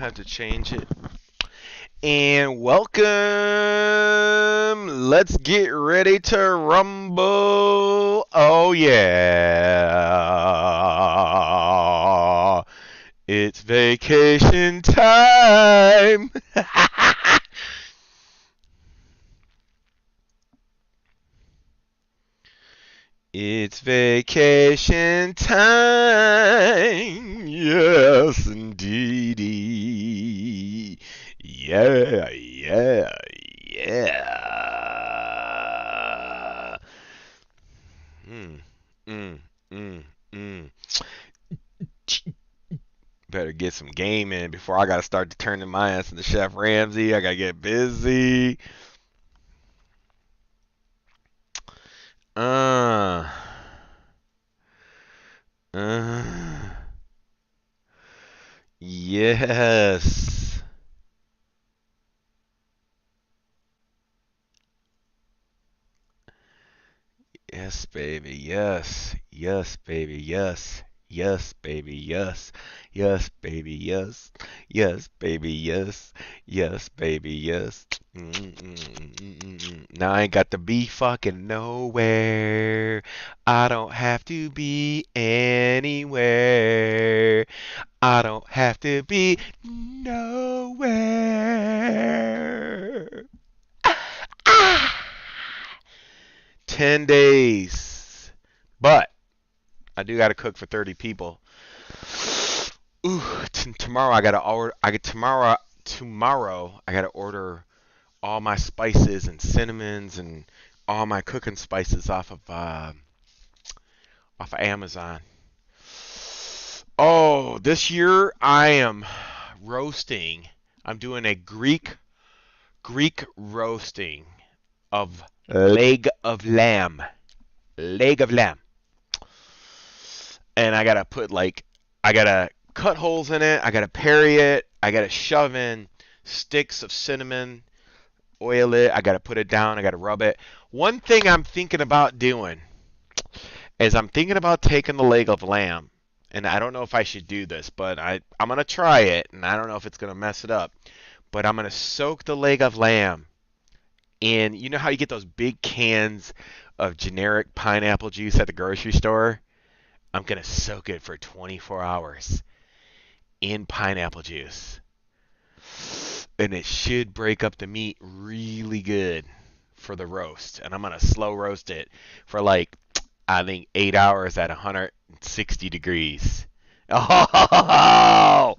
have to change it. And welcome. Let's get ready to rumble. Oh, yeah. It's vacation time. It's vacation time. Yes, indeedy. Yeah, yeah, yeah. Mm, mm, mm, mm. Better get some game in before I gotta start to turning my ass into Chef Ramsay. I gotta get busy. Uh, uh, yes. Yes, baby. Yes. Yes, baby. Yes. Yes, baby. Yes. Yes, baby. Yes. Yes, baby. Yes. Yes, baby. Yes. Now I ain't got to be fucking nowhere. I don't have to be anywhere. I don't have to be nowhere. Ah! 10 days. But I do got to cook for 30 people. Ooh, tomorrow I got to order tomorrow I got to order all my spices and cinnamons and all my cooking spices off of Amazon. Oh, this year I am roasting. I'm doing a Greek roasting of leg of lamb. Leg of lamb. And I gotta put I gotta cut holes in it. I gotta parry it. I gotta shove in sticks of cinnamon, oil it. I gotta put it down. I gotta rub it. One thing I'm thinking about doing is I'm thinking about taking the leg of lamb, and I don't know if I should do this, but I'm gonna try it, and I don't know if it's gonna mess it up. But I'm gonna soak the leg of lamb in. You know how you get those big cans of generic pineapple juice at the grocery store? I'm going to soak it for 24 hours in pineapple juice. And it should break up the meat really good for the roast. And I'm going to slow roast it for I think 8 hours at 160 degrees. Oh!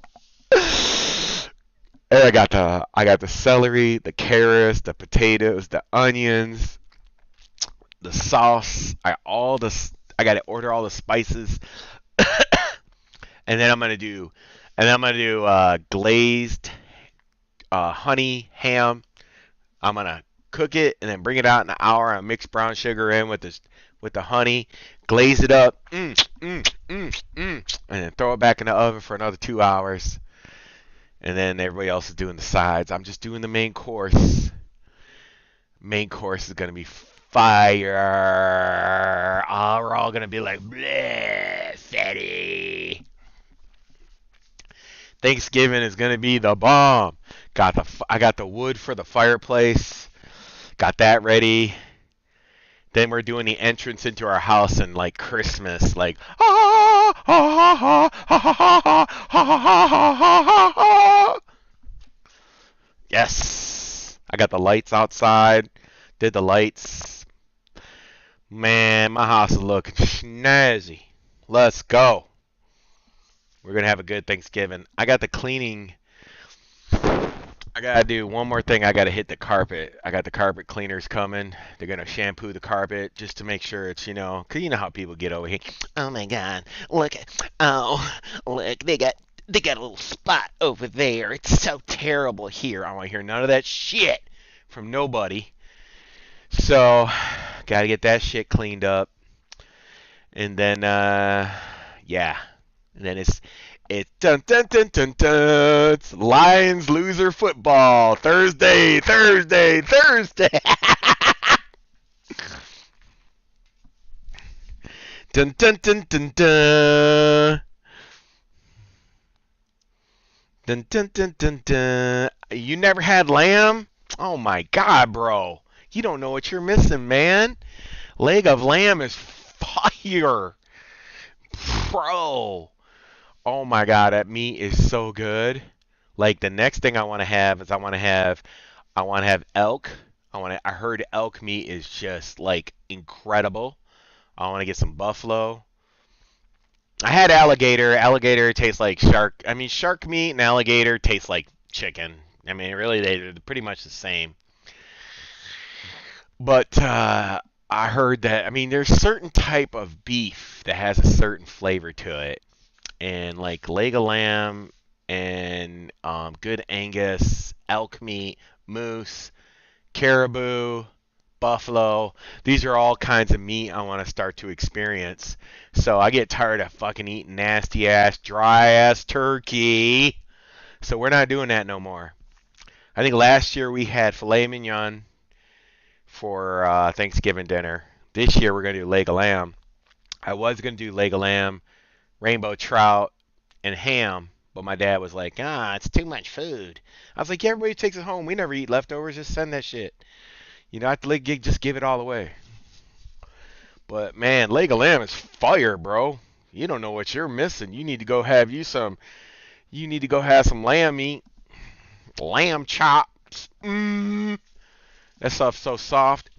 And I got the celery, the carrots, the potatoes, the onions, the sauce, I got to order all the spices. And then I'm gonna do glazed honey ham. I'm gonna cook it and then bring it out in an hour. I mix brown sugar in with the honey, glaze it up, and then throw it back in the oven for another 2 hours. And then everybody else is doing the sides. I'm just doing the main course. Main course is gonna be fire. Oh, we're all gonna be like, bleh, fatty. Thanksgiving is gonna be the bomb. I got the wood for the fireplace. Got that ready. Then we're doing the entrance into our house and like Christmas, like ah, ah, ah, ah, ah, ah, ah, ah. Yes, I got the lights outside. Did the lights. Man, my house is looking snazzy. Let's go. We're gonna have a good Thanksgiving. I got the cleaning. I gotta do one more thing. I gotta hit the carpet. I got the carpet cleaners coming. They're gonna shampoo the carpet just to make sure it's, 'cause you know how people get over here. Oh my God! Look, they got a little spot over there. It's so terrible here. I don't want to hear none of that shit from nobody. So, gotta get that shit cleaned up, and then yeah, and then it's dun dun dun dun dun. It's Lions loser football Thursday, Thursday, Thursday. Dun dun dun dun dun. Dun, dun, dun, dun, dun. You never had lamb? Oh my god, bro. You don't know what you're missing, man. Leg of lamb is fire. Bro. Oh my god, that meat is so good. Like the next thing I want to have is I want to have elk. I heard elk meat is just like incredible. I want to get some buffalo. I had alligator. Alligator tastes like shark. I mean, shark meat and alligator taste like chicken. I mean, really, they're pretty much the same. But I heard that. I mean, there's certain type of beef that has a certain flavor to it, and like leg of lamb and good Angus, elk meat, moose, caribou, buffalo. These are all kinds of meat I want to start to experience. So I get tired of fucking eating nasty ass, dry ass turkey. So we're not doing that no more. I think last year we had filet mignon for Thanksgiving dinner. This year we're gonna do leg of lamb. I was gonna do leg of lamb, rainbow trout, and ham, but my dad was like, it's too much food. I was like, yeah, everybody takes it home. We never eat leftovers. Just send that shit. You know, I have to just give it all away. But man, leg of lamb is fire, bro. You don't know what you're missing. You need to go have you some. You need to go have some lamb meat, lamb chops. That stuff's so soft.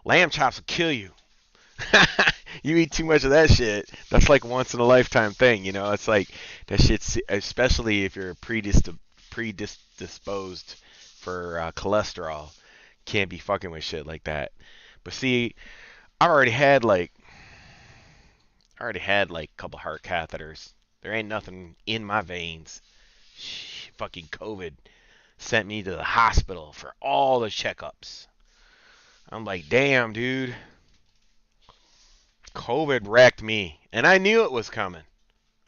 Lamb chops will kill you. You eat too much of that shit. That's like once in a lifetime thing, you know. It's like that shit's especially if you're predisposed for cholesterol. Can't be fucking with shit like that. But see, I already had like a couple heart catheters. There ain't nothing in my veins. Fucking COVID sent me to the hospital for all the checkups. I'm like, damn, dude. COVID wrecked me, and I knew it was coming.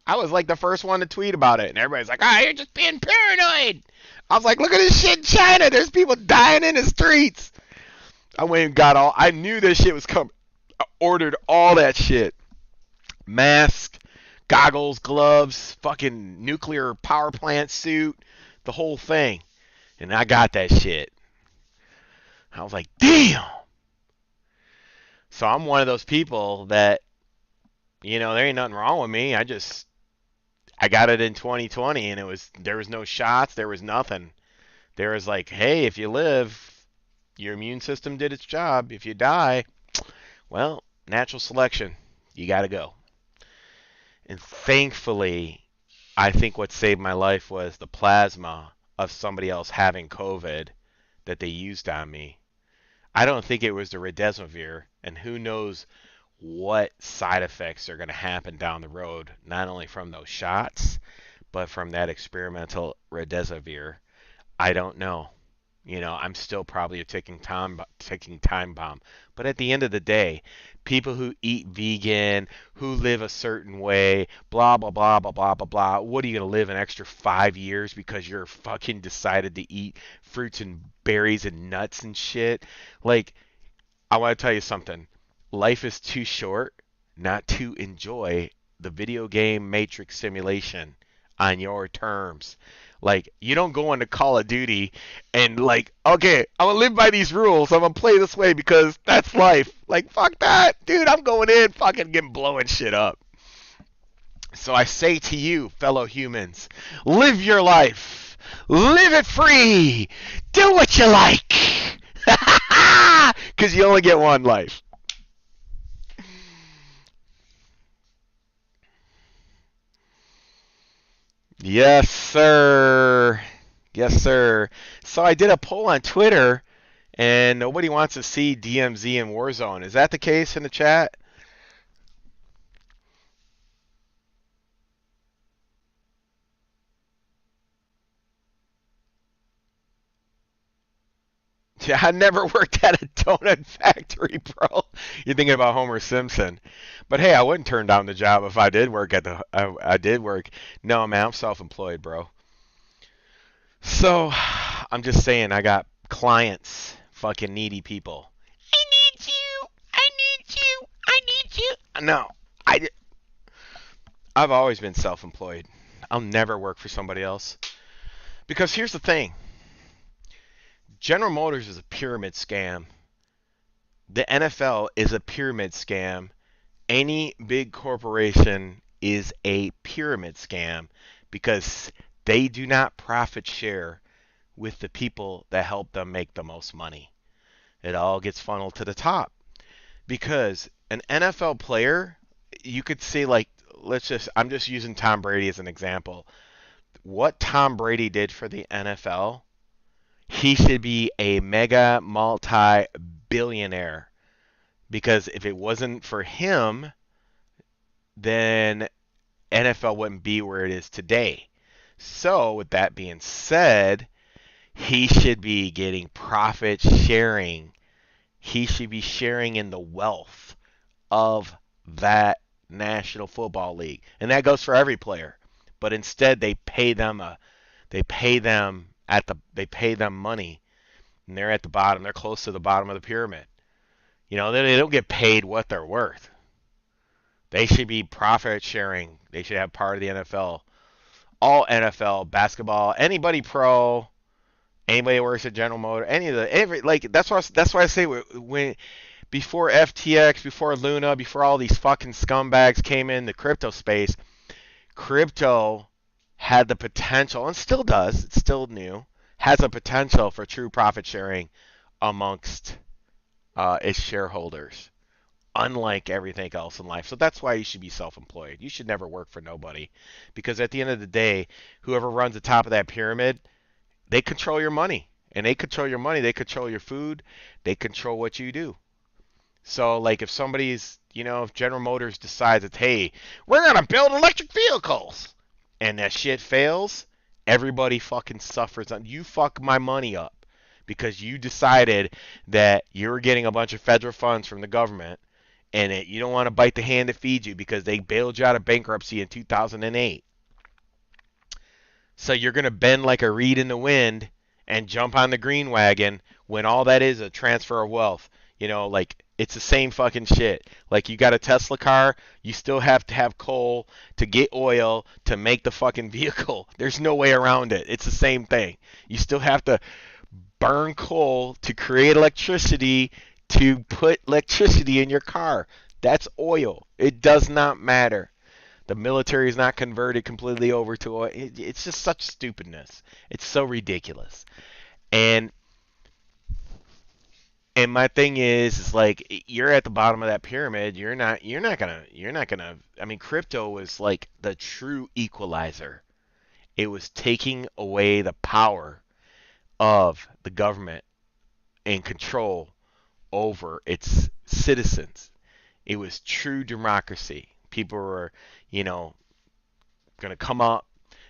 I was like the first one to tweet about it, and everybody's like, you're just being paranoid. I was like, look at this shit in China. There's people dying in the streets. I went and got I knew this shit was coming. I ordered all that shit. Mask, goggles, gloves, fucking nuclear power plant suit, the whole thing. And I got that shit. I was like, damn. So I'm one of those people that, there ain't nothing wrong with me. I got it in 2020 and there was no shots, there was nothing. There was like, hey, if you live, your immune system did its job. If you die, well, natural selection. You got to go. And thankfully, I think what saved my life was the plasma of somebody else having COVID that they used on me. I don't think it was the Remdesivir, and who knows what side effects are going to happen down the road, not only from those shots, but from that experimental Remdesivir. I don't know. I'm still probably a ticking time bomb. But at the end of the day, people who eat vegan, who live a certain way, blah blah blah blah blah blah blah. What are you gonna live an extra 5 years because you're fucking decided to eat fruits and berries and nuts and shit? Like, I want to tell you something. Life is too short not to enjoy the video game Matrix simulation on your terms. Like, you don't go into Call of Duty and like, okay, I'm gonna live by these rules. I'm gonna play this way because that's life. Like, fuck that, dude. I'm going in, fucking getting blowing shit up. So I say to you, fellow humans, live your life. Live it free. Do what you like. Because you only get one life. Yes, sir. Yes, sir. So I did a poll on Twitter, and nobody wants to see DMZ in Warzone. Is that the case in the chat? Yeah, I never worked at a donut factory, bro. You're thinking about Homer Simpson. But hey, I wouldn't turn down the job if I did work at I did work. No, man, I'm self-employed, bro. So, I'm just saying, I got clients, fucking needy people. I need you. I need you. I need you. No, I, I've always been self-employed. I'll never work for somebody else. Because here's the thing. General Motors is a pyramid scam. The NFL is a pyramid scam. Any big corporation is a pyramid scam because they do not profit share with the people that help them make the most money. It all gets funneled to the top because an NFL player, you could say like I'm just using Tom Brady as an example. What Tom Brady did for the NFL, he should be a mega multi-billionaire because if it wasn't for him, then NFL wouldn't be where it is today. So, with that being said, he should be getting profit sharing. He should be sharing in the wealth of that National Football League. And that goes for every player. But instead they pay them money and they're at the bottom. They're close to the bottom of the pyramid. You know, they don't get paid what they're worth. They should be profit sharing. They should have part of the NFL. All NFL, basketball, anybody pro, anybody who works at General Motors, that's why I say when before FTX, before Luna, before all these fucking scumbags came in the crypto space, crypto had the potential and still does, it's still new, has a potential for true profit sharing amongst its shareholders, unlike everything else in life. So that's why you should be self-employed. You should never work for nobody because at the end of the day, whoever runs the top of that pyramid, they control your money. And they control your money, they control your food, they control what you do. So like if if General Motors decides that, hey, we're going to build electric vehicles and that shit fails, everybody fucking suffers. You fuck my money up because you decided that you're getting a bunch of federal funds from the government and you don't want to bite the hand that feeds you because they bailed you out of bankruptcy in 2008. So you're going to bend like a reed in the wind and jump on the green wagon when all that is a transfer of wealth. Like it's the same fucking shit. Like you got a Tesla car, you still have to have coal to get oil to make the fucking vehicle. There's no way around it. It's the same thing. You still have to burn coal to create electricity to put electricity in your car. That's oil. It does not matter. The military is not converted completely over to oil. It's just such stupidness. It's so ridiculous. And my thing is like you're at the bottom of that pyramid. You're not gonna. I mean, crypto was like the true equalizer. It was taking away the power of the government and control over its citizens. It was true democracy. People were, going to come up.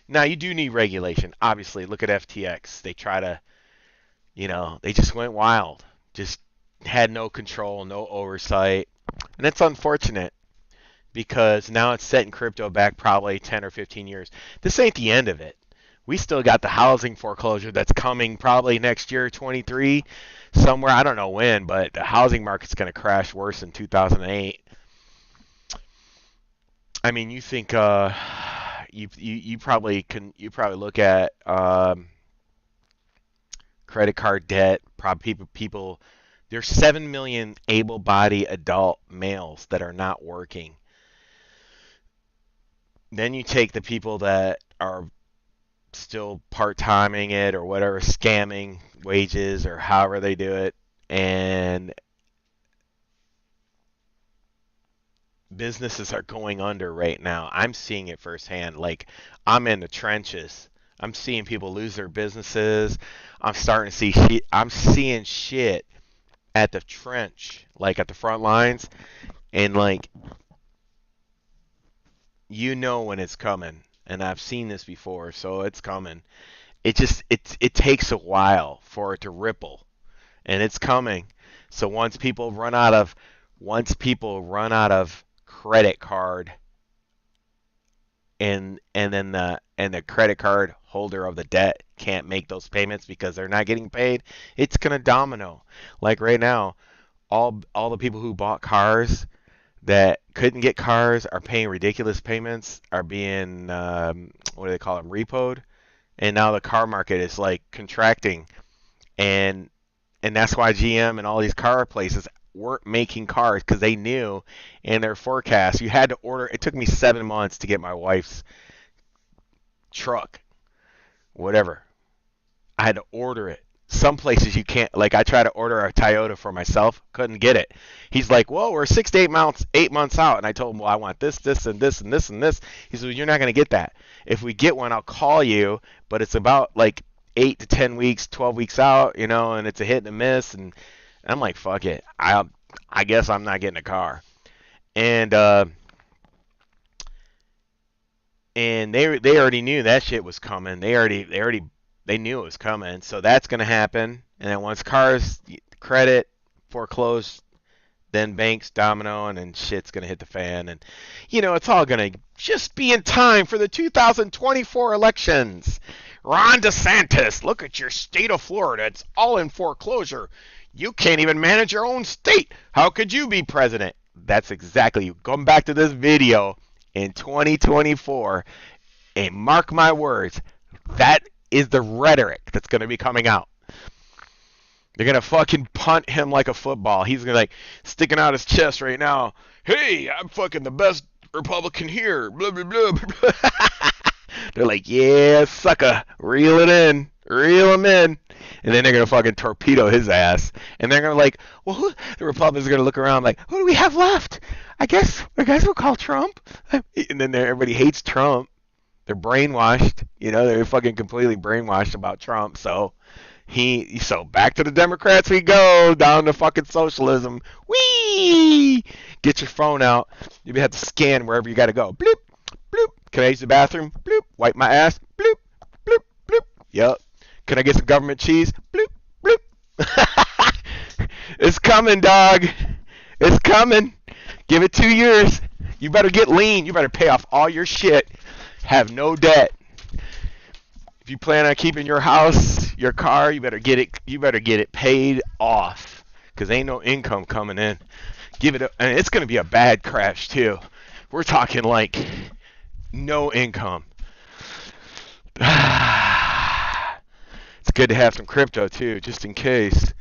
Now, you do need regulation. Obviously, look at FTX. They try to, they just went wild. Just had no control, no oversight. And it's unfortunate because now it's setting crypto back probably 10 or 15 years. This ain't the end of it. We still got the housing foreclosure that's coming probably next year, 23, somewhere. I don't know when, but the housing market's going to crash worse than 2008. I mean, you think you probably look at credit card debt. Probably people. There's 7 million able-bodied adult males that are not working. Then you take the people that are still part-timing it or whatever, scamming wages or however they do it, and businesses are going under right now. I'm seeing it firsthand. Like, I'm in the trenches. I'm seeing people lose their businesses. I'm starting to see shit. I'm seeing shit at the trench, like at the front lines, and like, when it's coming. And I've seen this before, so it's coming. It takes a while for it to ripple, and it's coming. So once people run out of credit card, and then the credit card holder of the debt can't make those payments because they're not getting paid, it's gonna domino. Like right now, all the people who bought cars, that couldn't get cars are paying ridiculous payments, are being what do they call them, repoed, and now the car market is like contracting, and that's why GM and all these car places weren't making cars because they knew in their forecast you had to order. It took me 7 months to get my wife's truck, whatever. I had to order it. Some places you can't. Like I tried to order a Toyota for myself, couldn't get it. He's like, "Well, we're 6 to 8 months, 8 months out," and I told him, "Well, I want this, this, and this, and this, and this." He said, well, "You're not gonna get that. If we get one, I'll call you, but it's about like 8 to 10 weeks, 12 weeks out, and it's a hit and a miss." And I'm like, "Fuck it. I guess I'm not getting a car." And they already knew that shit was coming. They knew it was coming. So that's gonna happen. And then once cars credit foreclosed, then banks domino, and then shit's gonna hit the fan. And it's all gonna just be in time for the 2024 elections. Ron DeSantis, look at your state of Florida. It's all in foreclosure. You can't even manage your own state. How could you be president? That's exactly you. Come back to this video in 2024 and mark my words, that is the rhetoric that's going to be coming out. They're going to fucking punt him like a football. He's going to like sticking out his chest right now. Hey, I'm fucking the best Republican here. Blah, blah, blah, blah. They're like, yeah, sucker. Reel it in. Reel him in. And then they're going to fucking torpedo his ass. And they're going to like, well, the Republicans are going to look around like, who do we have left? I guess we'll call Trump. And then everybody hates Trump. They're brainwashed. They're fucking completely brainwashed about Trump. So back to the Democrats we go, down to fucking socialism. Whee! Get your phone out. You have to scan wherever you got to go. Bloop, bloop. Can I use the bathroom? Bloop. Wipe my ass? Bloop, bloop, bloop. Yep. Can I get some government cheese? Bloop, bloop. It's coming, dog. It's coming. Give it 2 years. You better get lean. You better pay off all your shit. Have no debt. If you plan on keeping your house, your car, you better get it paid off, because ain't no income coming in. And it's going to be a bad crash too. We're talking like no income. It's good to have some crypto too, just in case.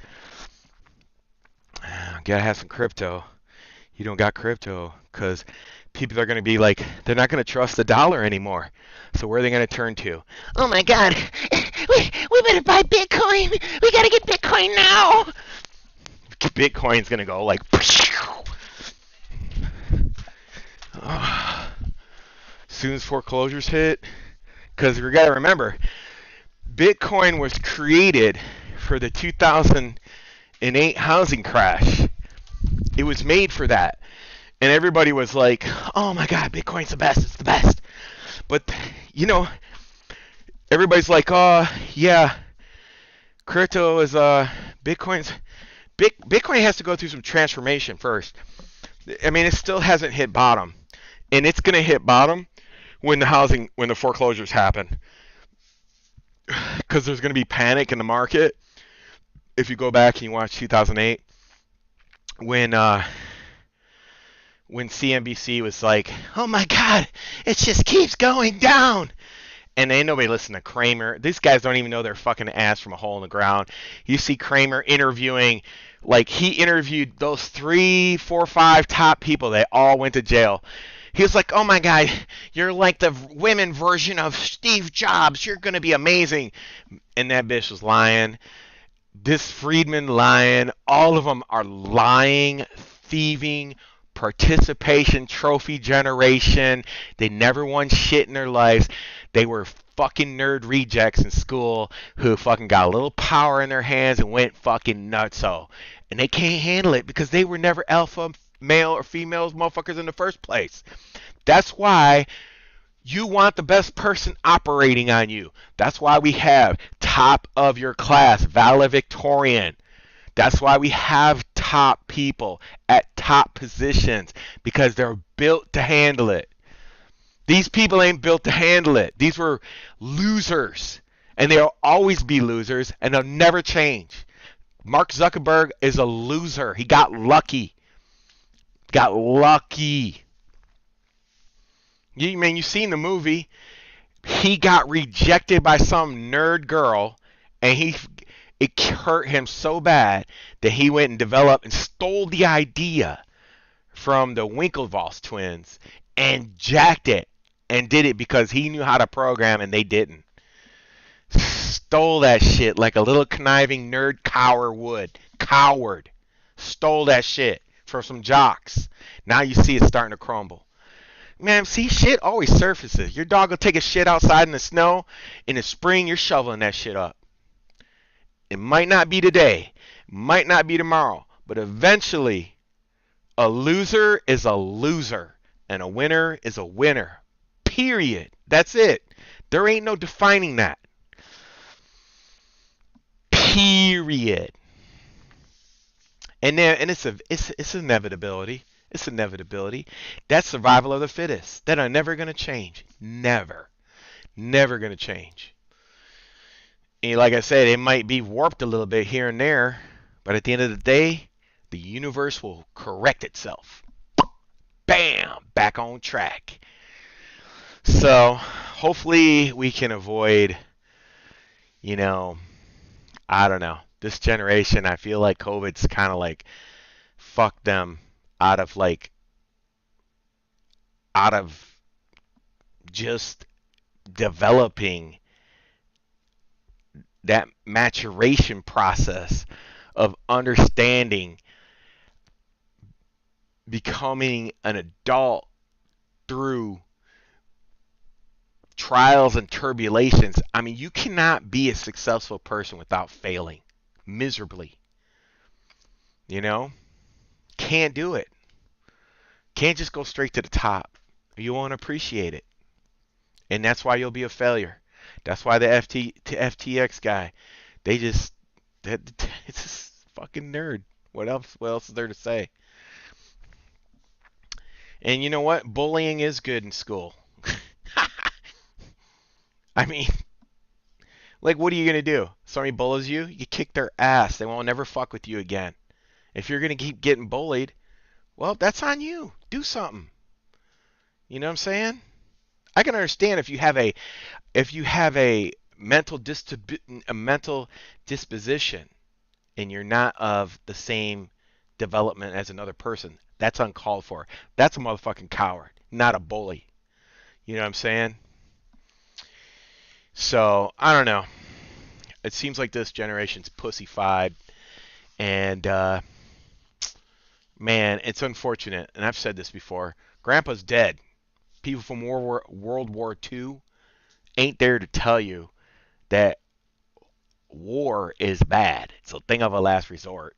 Gotta have some crypto. You don't got crypto, because people are going to be like, they're not going to trust the dollar anymore. So where are they going to turn to? Oh my God, we better buy Bitcoin. We got to get Bitcoin now. Bitcoin's going to go like, as soon as foreclosures hit, because we got to remember, Bitcoin was created for the 2008 housing crash. It was made for that. And everybody was like, oh my God, Bitcoin's the best. It's the best. But, everybody's like, oh, yeah, crypto is, Bitcoin has to go through some transformation first. I mean, it still hasn't hit bottom. And it's going to hit bottom when the foreclosures happen. Because there's going to be panic in the market. If you go back and you watch 2008, when CNBC was like, oh my God, it just keeps going down. And ain't nobody listen to Cramer. These guys don't even know their fucking ass from a hole in the ground. You see Cramer interviewing, like he interviewed those 3, 4, 5 top people. They all went to jail. He was like, oh my God, you're like the women version of Steve Jobs. You're going to be amazing. And that bitch was lying. This Friedman lying. All of them are lying, thieving, participation trophy generation. They never won shit in their lives. They were fucking nerd rejects in school who fucking got a little power in their hands and went fucking nutso. And they can't handle it because they were never alpha male or female motherfuckers in the first place. That's why you want the best person operating on you. That's why we have top of your class, valedictorian. That's why we have top people at top positions, because they're built to handle it. These people ain't built to handle it. These were losers, and they'll always be losers, and they'll never change. Mark Zuckerberg is a loser. He got lucky. Got lucky. You've seen the movie. He got rejected by some nerd girl, and it hurt him so bad that he went and developed and stole the idea from the Winklevoss twins and jacked it and did it because he knew how to program and they didn't. Stole that shit like a little conniving nerd coward would. Coward. Stole that shit from some jocks. Now you see it starting to crumble. Man, see, shit always surfaces. Your dog will take a shit outside in the snow. In the spring, you're shoveling that shit up. It might not be today, might not be tomorrow, but eventually, a loser is a loser, and a winner is a winner. Period. That's it. There ain't no defining that. Period. And it's inevitability. It's inevitability. That's survival of the fittest. That are never gonna change. Never. Never gonna change. And like I said, it might be warped a little bit here and there, but at the end of the day, the universe will correct itself. Bam! Back on track. So hopefully we can avoid, I don't know. This generation, I feel like COVID's kind of like fucked them out of just developing that maturation process of understanding becoming an adult through trials and turbulations. I mean, you cannot be a successful person without failing miserably. Can't do it. Can't just go straight to the top. You won't appreciate it. And that's why you'll be a failure. That's why the FTX guy, it's just fucking nerd. What else is there to say? And you know what? Bullying is good in school. I mean, like, what are you going to do? Somebody bullies you, you kick their ass. They won't never fuck with you again. If you're going to keep getting bullied, well, that's on you. Do something. You know what I'm saying? I can understand if you have a mental disposition and you're not of the same development as another person. That's uncalled for. That's a motherfucking coward, not a bully. You know what I'm saying? So, I don't know. It seems like this generation's pussyfied. And, man, it's unfortunate. And I've said this before. Grandpa's dead. People from World War II ain't there to tell you that war is bad. It's a thing of a last resort.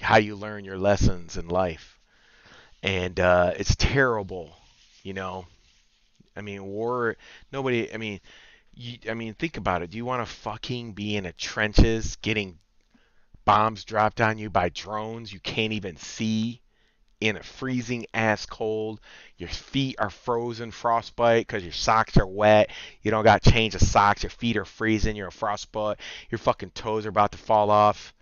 How you learn your lessons in life. And it's terrible, I mean, war, nobody, think about it. Do you want to fucking be in the trenches getting bombs dropped on you by drones you can't even see in a freezing ass cold? Your feet are frozen, frostbite, because your socks are wet. You don't got to change of socks. Your feet are freezing. You're a frostbite. Your fucking toes are about to fall off.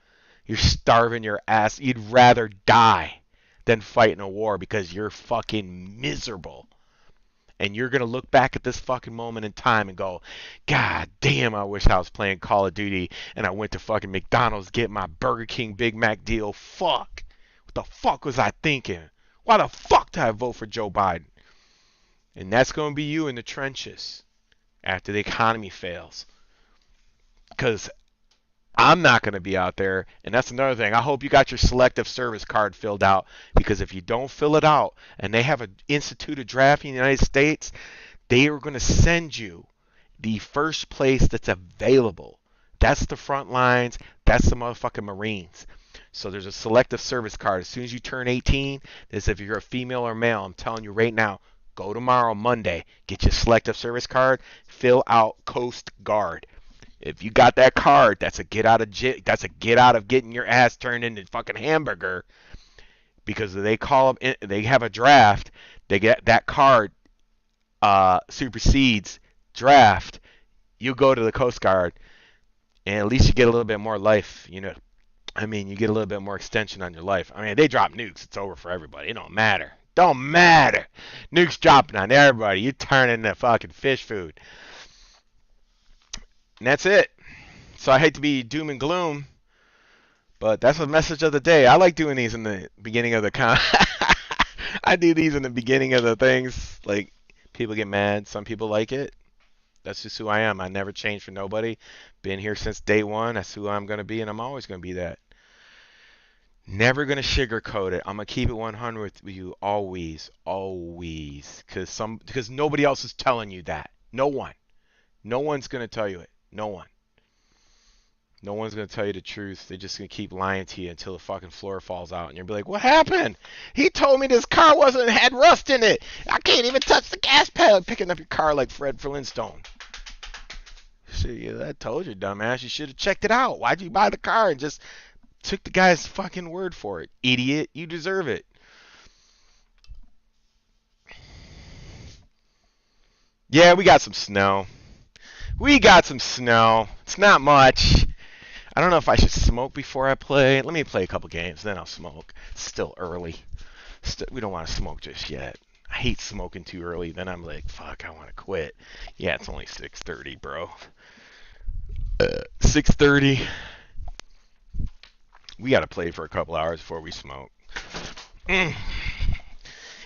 You're starving your ass. You'd rather die than fight in a war because you're fucking miserable. And you're going to look back at this fucking moment in time and go, God damn, I wish I was playing Call of Duty and I went to fucking McDonald's get my Burger King Big Mac deal. Fuck. What the fuck was I thinking? Why the fuck did I vote for Joe Biden? And that's going to be you in the trenches after the economy fails. Because I'm not going to be out there. And that's another thing. I hope you got your selective service card filled out, because if you don't fill it out and they have an instituted draft in the United States, they are going to send you the first place that's available. That's the front lines. That's the motherfucking Marines. So there's a selective service card. As soon as you turn 18, as if you're a female or male, I'm telling you right now, go tomorrow, Monday, get your selective service card, fill out Coast Guard. If you got that card, that's a get out of getting your ass turned into fucking hamburger, because they have a draft. They get that card supersedes draft. You go to the Coast Guard, and at least you get a little bit more life, I mean, you get a little bit more extension on your life. I mean, they drop nukes, it's over for everybody. It don't matter. Don't matter. Nukes dropping on everybody. You turn into fucking fish food. And that's it. So I hate to be doom and gloom, but that's the message of the day. I like doing these in the beginning of the I do these in the beginning of the things. Like, people get mad. Some people like it. That's just who I am. I never change for nobody. Been here since day one. That's who I'm going to be, and I'm always going to be that. Never going to sugarcoat it. I'm going to keep it 100 with you always. Always. Because nobody else is telling you that. No one. No one's going to tell you it. No one. No one's going to tell you the truth. They're just going to keep lying to you until the fucking floor falls out. And you'll be like, what happened? He told me this car had rust in it. I can't even touch the gas pedal. Picking up your car like Fred Flintstone. See, I told you, dumbass. You should have checked it out. Why'd you buy the car and just took the guy's fucking word for it? Idiot. You deserve it. Yeah, we got some snow. We got some snow. It's not much. I don't know if I should smoke before I play. Let me play a couple games, then I'll smoke. It's still early. We don't want to smoke just yet. I hate smoking too early. Then I'm like, fuck, I want to quit. Yeah, it's only 6:30, bro. 6:30. We got to play for a couple hours before we smoke.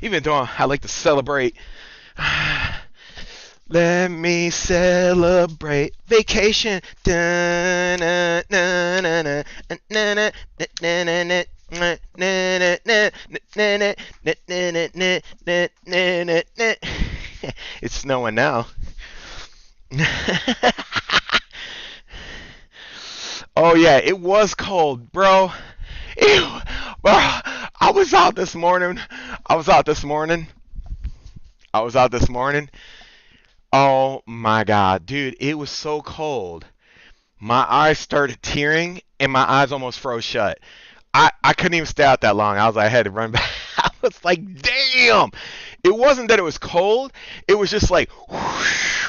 Even though I like to celebrate. Let me celebrate vacation. It's snowing now. Oh yeah, it was cold, bro. Ew, bro. I was out this morning. Oh my god, dude, it was so cold. My eyes started tearing and my eyes almost froze shut. I couldn't even stay out that long. I had to run back. I was like, damn. It wasn't that it was cold. It was just like, whoosh.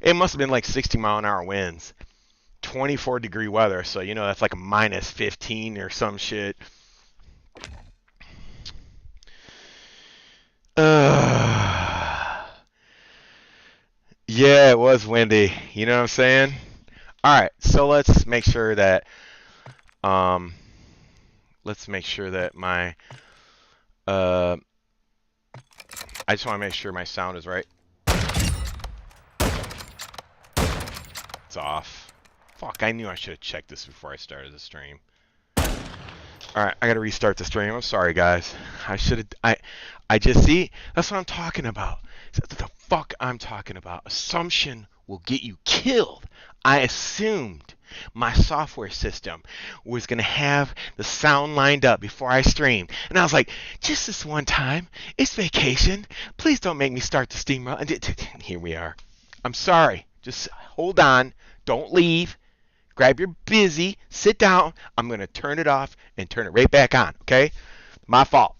It must have been like 60-mile-an-hour winds. 24-degree weather, so you know that's like a minus 15 or some shit. Yeah, it was windy. You know what I'm saying? All right, so let's make sure that my I just want to make sure my sound is right. It's off. Fuck, I knew I should have checked this before I started the stream. Alright, I gotta restart the stream. I'm sorry, guys. I just see. That's what I'm talking about. That's the fuck I'm talking about. Assumption will get you killed. I assumed my software system was gonna have the sound lined up before I streamed. And I was like, just this one time. It's vacation. Please don't make me start the steamroll. And here we are. I'm sorry. Just hold on. Don't leave. Grab your busy. Sit down. I'm going to turn it off and turn it right back on. Okay? My fault.